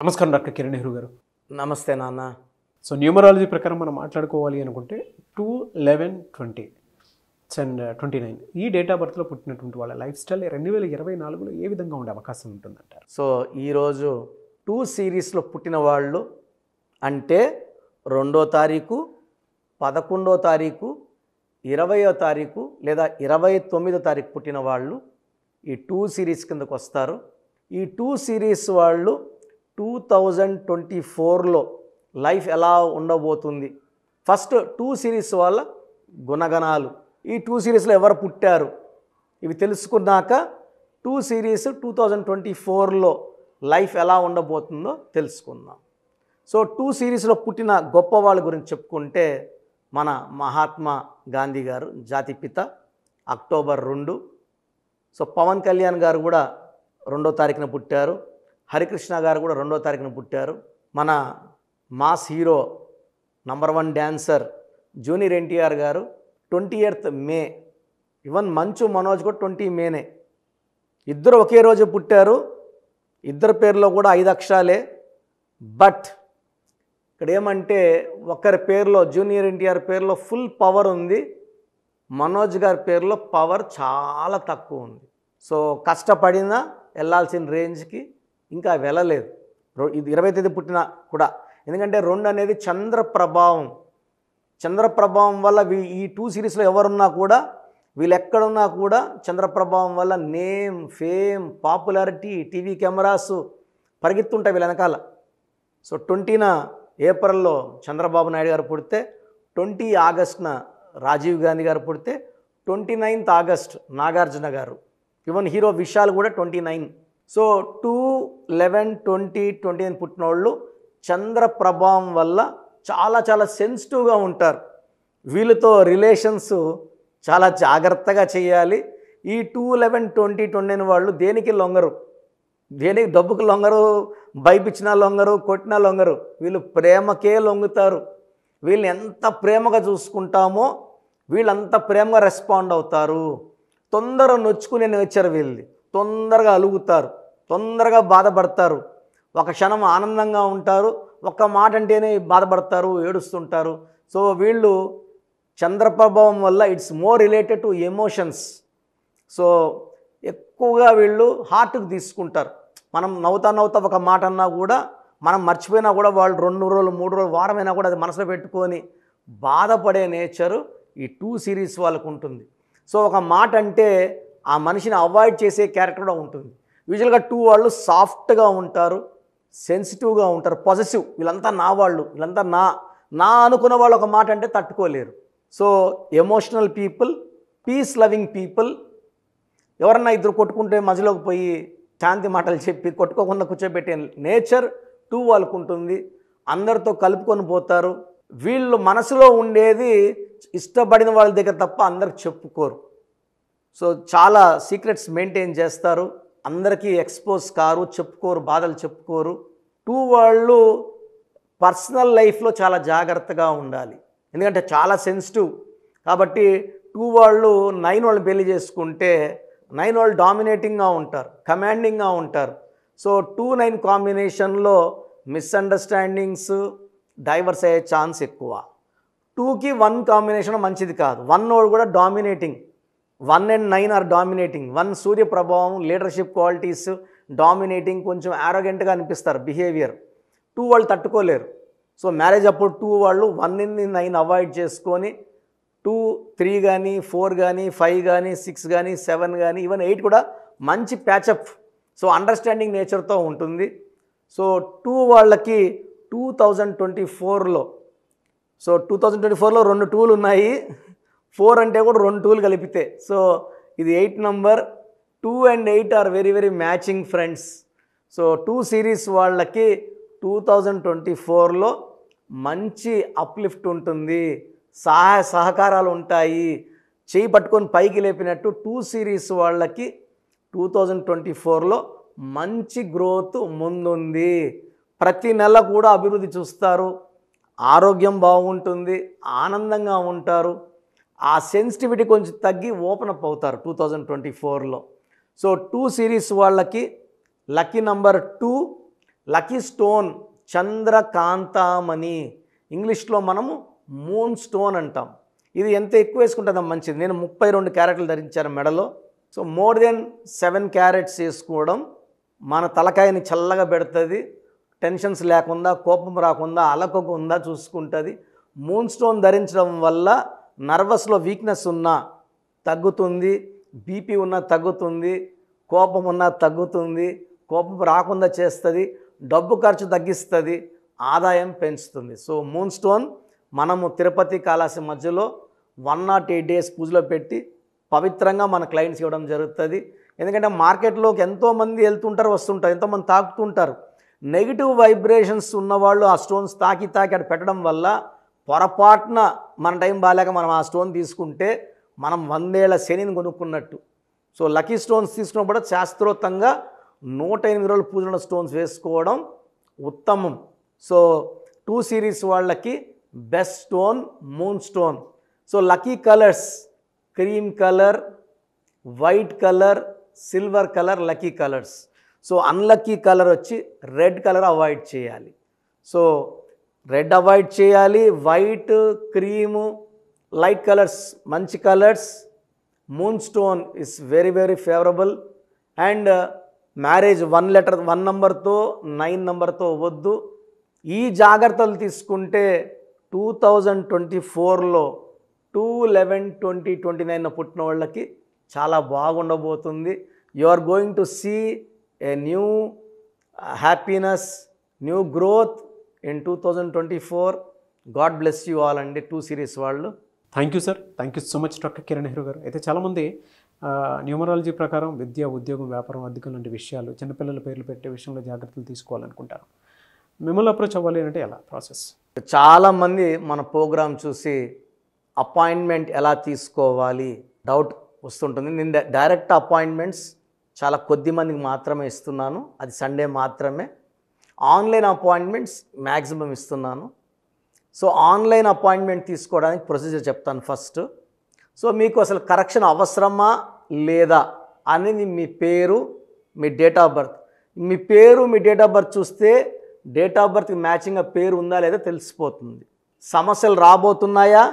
నమస్కారం డాక్టర్ కిరణ్ నెహ్రూ గారు. నమస్తే నాన్న. సో న్యూమరాలజీ ప్రకారం మనం మాట్లాడుకోవాలి అనుకుంటే 2/11/20 అండ్ 29 ఈ డేట్ ఆఫ్ బర్త్లో పుట్టినటువంటి వాళ్ళ లైఫ్ స్టైల్ 2024లో ఏ విధంగా ఉండే అవకాశం ఉంటుందంటారు? సో ఈరోజు 2 సిరీస్లో పుట్టిన వాళ్ళు అంటే 2వ తారీఖు, 11వ తారీఖు, 20వ తారీఖు లేదా 29వ తారీఖు పుట్టిన వాళ్ళు ఈ 2 సిరీస్ కిందకు వస్తారు. ఈ 2 సిరీస్ వాళ్ళు 2024లో లైఫ్ ఎలా ఉండబోతుంది, ఫస్ట్ 2 సిరీస్ వాళ్ళ గుణగణాలు, ఈ 2 సిరీస్లో ఎవరు పుట్టారు ఇవి తెలుసుకున్నాక 2 సిరీస్ 2024లో లైఫ్ ఎలా ఉండబోతుందో తెలుసుకుందాం. సో 2 సిరీస్లో పుట్టిన గొప్ప వాళ్ళ గురించి చెప్పుకుంటే మన మహాత్మా గాంధీ గారు జాతిపిత, అక్టోబర్ 2. సో పవన్ కళ్యాణ్ గారు కూడా 2వ తారీఖున పుట్టారు. హరికృష్ణ గారు కూడా 2వ తారీఖున పుట్టారు. మన mass hero number 1 dancer junior NTR గారు 20th మే. ఈవెన్ మంచు మనోజ్ కూడా 20 మేనే. ఇద్దరు ఒకే రోజు పుట్టారు. ఇద్దరు పేర్లో కూడా 5 అక్షరాలే. బట్ ఇక్కడ ఏమంటే ఒకరి పేరులో జూనియర్ ఎన్టీఆర్ పేరులో ఫుల్ పవర్ ఉంది, మనోజ్ గారి పేరులో పవర్ చాలా తక్కువ ఉంది. సో కష్టపడినా వెళ్ళాల్సిన రేంజ్కి ఇంకా వెళ్ళలేదు. ఇది 20వ తేదీ పుట్టిన కూడా, ఎందుకంటే 2 అనేది చంద్ర ప్రభావం వల్ల ఈ 2 సిరీస్లో ఎవరున్నా కూడా, వీళ్ళు ఎక్కడున్నా కూడా చంద్రప్రభావం వల్ల name, fame, popularity, TV cameras పరిగెత్తుంటాయి వీళ్ళ వెనకాల. సో 20న ఏప్రిల్లో చంద్రబాబు నాయుడు గారు పుడితే, 20 ఆగస్టున రాజీవ్ గాంధీ గారు పుడితే, 29th ఆగస్ట్ నాగార్జున గారు, ఈవెన్ హీరో విశాల్ కూడా 29. సో 2/11/2029 పుట్టిన వాళ్ళు చంద్ర ప్రభావం వల్ల చాలా చాలా సెన్సిటివ్గా ఉంటారు. వీళ్ళతో రిలేషన్స్ చాలా జాగ్రత్తగా చేయాలి. ఈ 2/11/2029 వాళ్ళు దేనికి లొంగరు, దేనికి డబ్బుకు లొంగరు, భయపించినా లొంగరు, కొట్టినా లొంగరు. వీళ్ళు ప్రేమకే లొంగుతారు. వీళ్ళని ఎంత ప్రేమగా చూసుకుంటామో వీళ్ళంత ప్రేమగా రెస్పాండ్ అవుతారు. తొందరగా నొచ్చుకునే నేచర్ వీళ్ళది. తొందరగా అలుగుతారు, తొందరగా బాధపడతారు. ఒక క్షణం ఆనందంగా ఉంటారు, ఒక్క మాట అంటేనే బాధపడతారు, ఏడుస్తుంటారు. సో వీళ్ళు చంద్రప్రభావం వల్ల it's more related to emotions. So ఎక్కువగా వీళ్ళు హార్ట్కి తీసుకుంటారు. మనం నవ్వుతా ఒక మాట అన్నా కూడా, మనం మర్చిపోయినా కూడా వాళ్ళు 2 రోజులు 3 రోజులు వారమైనా కూడా అది మనసులో పెట్టుకొని బాధపడే నేచరు ఈ 2 సిరీస్ వాళ్ళకు ఉంటుంది. సో ఒక మాట అంటే ఆ మనిషిని అవాయిడ్ చేసే క్యారెక్టర్ కూడా ఉంటుంది. యూజువల్గా 2 వాళ్ళు సాఫ్ట్గా ఉంటారు, సెన్సిటివ్గా ఉంటారు, పాజిటివ్. వీళ్ళంతా నా వాళ్ళు, వీళ్ళంతా నా అనుకున్న వాళ్ళు ఒక మాట అంటే తట్టుకోలేరు. So emotional people, peace loving people. ఎవరన్నా ఇద్దరు కొట్టుకుంటే మధ్యలోకి పోయి శాంతి మాటలు చెప్పి కొట్టుకోకుండా కూర్చోబెట్టే నేచర్ 2 వాళ్ళకు ఉంటుంది. అందరితో కలుపుకొని పోతారు. వీళ్ళు మనసులో ఉండేది ఇష్టపడిన వాళ్ళ దగ్గర తప్ప అందరికి చెప్పుకోరు. సో చాలా సీక్రెట్స్ మెయింటైన్ చేస్తారు, అందరికీ ఎక్స్పోజ్ కారు, చెప్పుకోరు, బాధలు చెప్పుకోరు. 2 వాళ్ళు పర్సనల్ లైఫ్లో చాలా జాగ్రత్తగా ఉండాలి, ఎందుకంటే చాలా సెన్సిటివ్. కాబట్టి 2 వాళ్ళు 9 వాళ్ళని పెళ్లి చేసుకుంటే 9 వాళ్ళు డామినేటింగ్గా ఉంటారు, కమాండింగ్గా ఉంటారు. సో 2-9 కాంబినేషన్లో మిస్అండర్స్టాండింగ్స్, డైవర్స్ అయ్యే ఛాన్స్ ఎక్కువ. 2కి 1 కాంబినేషన్ మంచిది కాదు. 1 వాడు కూడా డామినేటింగ్, 1 and 9 ఆర్ డామినేటింగ్. 1 సూర్య ప్రభావం, లీడర్షిప్ క్వాలిటీస్, డామినేటింగ్, కొంచెం యారోగెంట్గా అనిపిస్తారు బిహేవియర్. 2 వాళ్ళు తట్టుకోలేరు. సో మ్యారేజ్ అప్పుడు 2 వాళ్ళు 1-9 అవాయిడ్ చేసుకొని 2, 3 కానీ, 4 కానీ, 5 కానీ, 6 కానీ, 7 కానీ, ఈవెన్ 8 కూడా మంచి ప్యాచప్. సో అండర్స్టాండింగ్ నేచర్తో ఉంటుంది. సో 2 వాళ్ళకి 2024లో, సో 2024లో 2 2లు ఉన్నాయి. 4 అంటే కూడా 2 2లు కలిపితే, సో ఇది 8 number. 2 and 8 are very very matching friends. So 2 series వాళ్ళకి 2024లో మంచి అప్లిఫ్ట్ ఉంటుంది, సహాయ సహకారాలు ఉంటాయి, చేయి పట్టుకొని పైకి లేపినట్టు 2 సిరీస్ వాళ్ళకి 2024లో మంచి గ్రోత్ ముందుంది. ప్రతి నెల కూడా అభివృద్ధి చూస్తారు, ఆరోగ్యం బాగుంటుంది, ఆనందంగా ఉంటారు. ఆ సెన్సిటివిటీ కొంచెం తగ్గి ఓపెన్ అప్ అవుతారు 2024లో. సో 2 సిరీస్ వాళ్ళకి లక్కీ నంబర్ 2, లక్కీ స్టోన్ చంద్రకాంతామణి, ఇంగ్లీష్లో మనము మూన్ స్టోన్ అంటాం. ఇది ఎంత ఎక్కువ వేసుకుంటుందో మంచిది. నేను 32 క్యారెట్లు ధరించాను మెడలో. సో మోర్ దెన్ 7 క్యారెట్స్ వేసుకోవడం మన తలకాయని చల్లగా పెడుతుంది, టెన్షన్స్ లేకుండా, కోపం రాకుండా, అలకకుండా చూసుకుంటుంది. మూన్ స్టోన్ ధరించడం వల్ల నర్వస్లో వీక్నెస్ ఉన్నా తగ్గుతుంది, బీపీ ఉన్నా తగ్గుతుంది, కోపం ఉన్నా తగ్గుతుంది, కోపం రాకుండా చేస్తుంది, డబ్బు ఖర్చు తగ్గిస్తుంది, ఆదాయం పెంచుతుంది. సో మూన్ స్టోన్ మనము తిరుపతి కాళహస్తి మధ్యలో 108 డేస్ పూజలో పెట్టి పవిత్రంగా మన క్లయింట్స్ ఇవ్వడం జరుగుతుంది. ఎందుకంటే మార్కెట్లోకి ఎంతోమంది వెళ్తుంటారు, వస్తుంటారు, ఎంతోమంది తాకుతుంటారు. నెగిటివ్ వైబ్రేషన్స్ ఉన్నవాళ్ళు ఆ స్టోన్స్ తాకి అక్కడ పెట్టడం వల్ల పొరపాటున మన టైం బాగాలేక మనం ఆ స్టోన్ తీసుకుంటే మనం 100 ఏళ్ల శనిని కొనుక్కున్నట్టు. సో లక్కీ స్టోన్స్ తీసుకున్నప్పుడు శాస్త్రోక్తంగా 108 రోజులు పూజలో స్టోన్స్ వేసుకోవడం ఉత్తమం. సో 2 సిరీస్ వాళ్ళకి best stone moon stone. So lucky colours cream colour, white colour, silver colour lucky colours. So unlucky colour వచ్చి రెడ్ కలర్ అవాయిడ్ చేయాలి. సో రెడ్ అవాయిడ్ చేయాలి, వైట్, క్రీము, లైట్ కలర్స్ మంచి colours. Moon stone is very very favourable. And marriage 1 నెంబర్తో 9 నెంబర్తో వద్దు. ఈ జాగ్రత్తలు తీసుకుంటే 2024లో 2/11/2029 పుట్టిన వాళ్ళకి చాలా బాగుండబోతుంది. You are going to see a new happiness, new growth in 2024. God bless you all అండి 2 సిరీస్ వాళ్ళు. Thank you sir, thank you so much doctor Kiran Nehru గారు. అయితే చాలామంది న్యూమరాలజీ ప్రకారం విద్య, ఉద్యోగం, వ్యాపారం, అధికం లాంటి విషయాలు, చిన్నపిల్లల పేర్లు పెట్టే విషయంలో జాగ్రత్తలు తీసుకోవాలనుకుంటారు. మిమ్మల్ని అప్రోచ్ అవ్వాలి అంటే ఎలా ప్రాసెస్? చాలామంది మన ప్రోగ్రాం చూసి అపాయింట్మెంట్ ఎలా తీసుకోవాలి డౌట్ వస్తుంటుంది. నేను డైరెక్ట్ అపాయింట్మెంట్స్ చాలా కొద్ది మందికి మాత్రమే ఇస్తున్నాను, అది సండే మాత్రమే. ఆన్లైన్ అపాయింట్మెంట్స్ మ్యాక్సిమం ఇస్తున్నాను. సో ఆన్లైన్ అపాయింట్మెంట్ తీసుకోవడానికి ప్రొసీజర్ చెప్తాను ఫస్ట్. సో మీకు అసలు కరెక్షన్ అవసరమా లేదా అనేది మీ పేరు, మీ డేట్ ఆఫ్ బర్త్. మీ పేరు, మీ డేట్ ఆఫ్ బర్త్ చూస్తే డేట్ ఆఫ్ బర్త్కి మ్యాచింగ్గా పేరు ఉందా లేదా తెలిసిపోతుంది. సమస్యలు రాబోతున్నాయా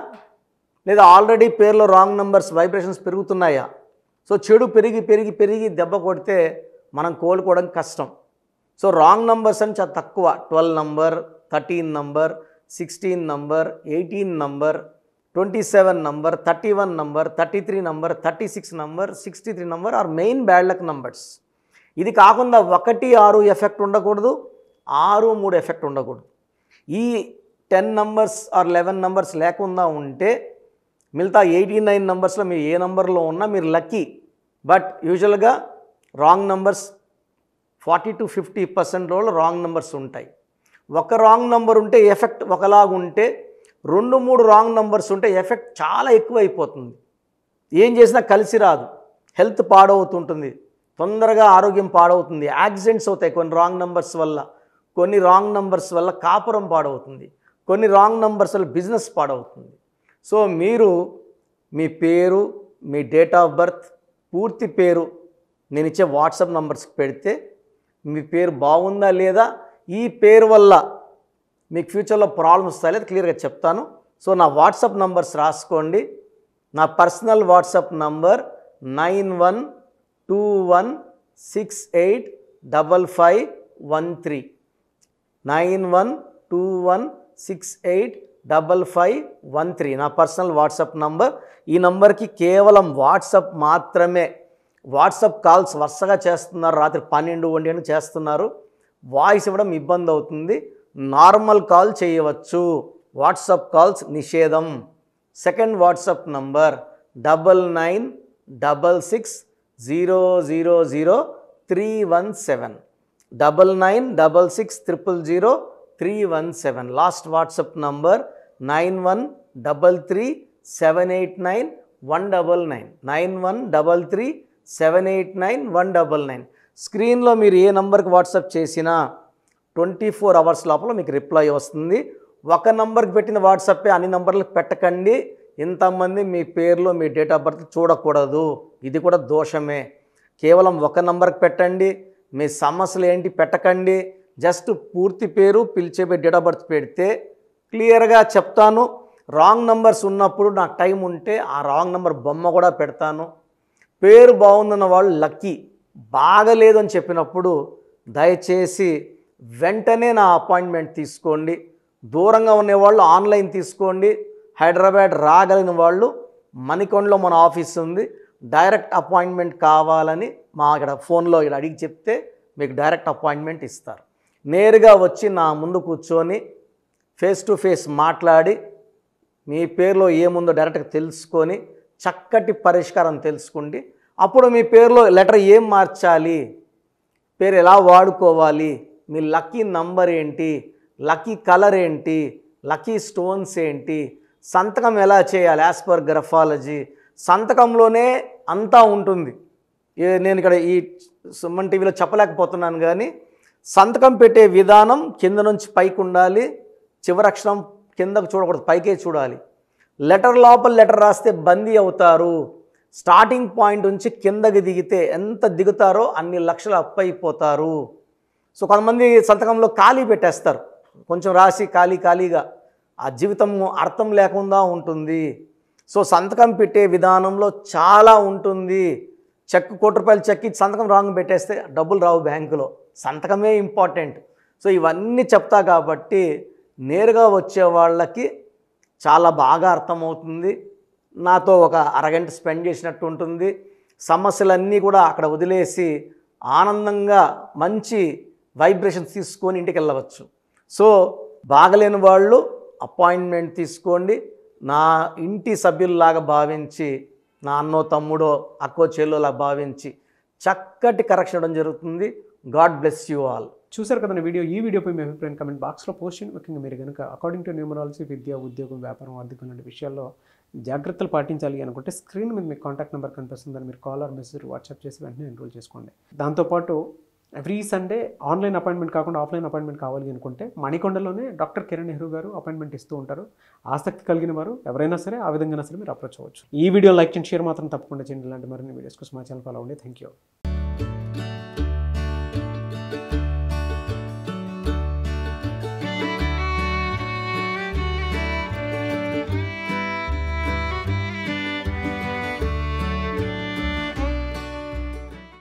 లేదా ఆల్రెడీ పేరులో రాంగ్ నెంబర్స్ వైబ్రేషన్స్ పెరుగుతున్నాయా? సో చెడు పెరిగి పెరిగి పెరిగి దెబ్బ కొడితే మనం కోలుకోవడం కష్టం. సో రాంగ్ నెంబర్స్ అని చాలా తక్కువ. 12 number, 13 number, 16 number, 18 number, 27 number, 31 number, 33 number, 36 number, 63 number are main bad luck numbers. ఇది కాకుండా 1, 6 ఎఫెక్ట్ ఉండకూడదు, 6, 3 ఎఫెక్ట్ ఉండకూడదు. ఈ 10 నంబర్స్ ఆర్ 11 నంబర్స్ లేకుండా ఉంటే మిగతా 89 నంబర్స్లో మీరు ఏ నంబర్లో ఉన్నా మీరు లక్కీ. బట్ యూజువల్గా wrong numbers 40 to 50% wrong numbers ఉంటాయి. ఒక రాంగ్ నెంబర్ ఉంటే ఎఫెక్ట్ ఒకలాగుంటే 2, 3 రాంగ్ నెంబర్స్ ఉంటే ఎఫెక్ట్ చాలా ఎక్కువ అయిపోతుంది. ఏం చేసినా కలిసి రాదు, హెల్త్ పాడవుతుంటుంది, తొందరగా ఆరోగ్యం పాడవుతుంది, యాక్సిడెంట్స్ అవుతాయి కొన్ని రాంగ్ నెంబర్స్ వల్ల, కొన్ని రాంగ్ నెంబర్స్ వల్ల కాపురం పాడవుతుంది, కొన్ని రాంగ్ నెంబర్స్ వల్ల బిజినెస్ పాడవుతుంది. సో మీరు మీ పేరు, మీ డేట్ ఆఫ్ బర్త్, పూర్తి పేరు నేను ఇచ్చే వాట్సాప్ నంబర్స్కి పెడితే మీ పేరు బాగుందా లేదా, ఈ పేరు వల్ల మీకు ఫ్యూచర్లో ప్రాబ్లమ్స్ వస్తాయి లేదా క్లియర్గా చెప్తాను. సో నా వాట్సాప్ నంబర్స్ రాసుకోండి. నా పర్సనల్ వాట్సాప్ నంబర్ 9121685513 9121685513 నా పర్సనల్ వాట్సాప్ నంబర్. ఈ నంబర్కి కేవలం వాట్సాప్ మాత్రమే. వాట్సాప్ కాల్స్ వరుసగా చేస్తున్నారు, రాత్రి 12, 1 గంటలకు చేస్తున్నారు, వాయిస్ ఇవ్వడం ఇబ్బంది అవుతుంది. నార్మల్ కాల్ చేయవచ్చు, వాట్సాప్ కాల్స్ నిషేధం. Second WhatsApp number 9966000317 9966000317. Last WhatsApp number 9133789199 9133789199. స్క్రీన్లో మీరు ఏ నంబర్కి వాట్సాప్ చేసినా 24 అవర్స్ లోపల మీకు రిప్లై వస్తుంది. ఒక నంబర్కి పెట్టిన వాట్సాపే అన్ని నంబర్లకు పెట్టకండి. ఇంతమంది మీ పేర్లు, మీ డేట్ ఆఫ్ బర్త్ చూడకూడదు, ఇది కూడా దోషమే. కేవలం ఒక నంబర్కి పెట్టండి. మీ సమస్యలు ఏంటి పెట్టకండి, జస్ట్ పూర్తి పేరు, పిలిచే పేరు, డేట్ ఆఫ్ బర్త్ పెడితే క్లియర్గా చెప్తాను. రాంగ్ నంబర్స్ ఉన్నప్పుడు నాకు టైం ఉంటే ఆ రాంగ్ నంబర్ బొమ్మ కూడా పెడతాను. పేరు బాగుందన్న వాళ్ళు లక్కీ, బాగలేదు అని చెప్పినప్పుడు దయచేసి వెంటనే నా అపాయింట్మెంట్ తీసుకోండి. దూరంగా ఉండేవాళ్ళు ఆన్లైన్ తీసుకోండి. హైదరాబాద్ రాగలిగిన వాళ్ళు మణికొండలో మన ఆఫీస్ ఉంది. డైరెక్ట్ అపాయింట్మెంట్ కావాలని మా ఇక్కడ ఫోన్లో ఇక్కడ అడిగి చెప్తే మీకు డైరెక్ట్ అపాయింట్మెంట్ ఇస్తారు. నేరుగా వచ్చి నా ముందు కూర్చొని ఫేస్ టు ఫేస్ మాట్లాడి మీ పేరులో ఏముందో డైరెక్ట్గా తెలుసుకొని చక్కటి పరిష్కారం తెలుసుకోండి. అప్పుడు మీ పేరులో లెటర్ ఏం మార్చాలి, పేరు ఎలా వాడుకోవాలి, మీ లక్కీ నంబర్ ఏంటి, లక్కీ కలర్ ఏంటి, లక్కీ స్టోన్స్ ఏంటి, సంతకం ఎలా చేయాలి యాజ్ పర్ గ్రఫాలజీ, సంతకంలోనే అంతా ఉంటుంది. నేను ఇక్కడ ఈ సుమన్ టీవీలో చెప్పలేకపోతున్నాను కానీ సంతకం పెట్టే విధానం కింద నుంచి పైకి ఉండాలి, చివరి అక్షరం కిందకు చూడకూడదు, పైకే చూడాలి. లెటర్ లోపల లెటర్ రాస్తే బందీ అవుతారు. స్టార్టింగ్ పాయింట్ నుంచి కిందకి దిగితే ఎంత దిగుతారో అన్ని లక్షలు అప్పు అయిపోతారు. సో కొంతమంది సంతకంలో ఖాళీ పెట్టేస్తారు, కొంచెం రాసి ఖాళీగా ఆ జీవితం అర్థం లేకుండా ఉంటుంది. సో సంతకం పెట్టే విధానంలో చాలా ఉంటుంది. చెక్ ₹1,00,000 చెక్ ఇచ్చి సంతకం రాంగ్ పెట్టేస్తే డబ్బులు రావు బ్యాంకులో, సంతకమే ఇంపార్టెంట్. సో ఇవన్నీ చెప్తా కాబట్టి నేరుగా వచ్చే వాళ్ళకి చాలా బాగా అర్థమవుతుంది. నాతో ఒక అరగంట స్పెండ్ చేసినట్టు ఉంటుంది. సమస్యలన్నీ కూడా అక్కడ వదిలేసి ఆనందంగా మంచి వైబ్రేషన్స్ తీసుకొని ఇంటికి వెళ్ళవచ్చు. సో బాగలేని వాళ్ళు అపాయింట్మెంట్ తీసుకోండి. నా ఇంటి సభ్యుల్లాగా భావించి, నా అన్నో తమ్ముడో అక్కో చెల్లోలా భావించి చక్కటి కరెక్షన్ ఇవ్వడం జరుగుతుంది. God bless you all. చూసారు కదా వీడియో. ఈ వీడియోపై మీ అభిప్రాయం కమెంట్ బాక్స్లో పోస్ట్ చేయండి. ముఖ్యంగా మీరు కనుక అకార్డింగ్ టు న్యూమరాలజీ విద్య, ఉద్యోగం, వ్యాపారం, ఆర్థికం లాంటి విషయాల్లో జాగ్రత్తలు పాటించాలి అనుకుంటే స్క్రీన్ మీద మీకు కాంటాక్ట్ నెంబర్ కనిపిస్తుందని మీరు కాల్ ఆర్ మెసేజ్ వాట్సాప్ చేసి వెంటనే ఎన్రోల్ చేసుకోండి. దాంతోపాటు ఎవ్రీ సండే ఆన్లైన్ అపాయింట్మెంట్ కాకుండా ఆఫ్లైన్ అపాయింట్మెంట్ కావాలి అనుకుంటే మణికొండలోనే డాక్టర్ కిరణ్ నెహ్రూ గారు అపాయింట్మెంట్ ఇస్తూ ఉంటారు. ఆసక్తి కలిగిన వారు ఎవరైనా సరే ఆ విధంగా సరే మీరు అప్రోచ్ అవ్వచ్చు. ఈ వీడియో లైక్ అండ్ షేర్ మాత్రం తప్పకుండా చేయండి. ఇలాంటి మరిన్ని వీడియోస్ కోసం మా ఛానల్ ఫాలో అవ్వండి. Thank you.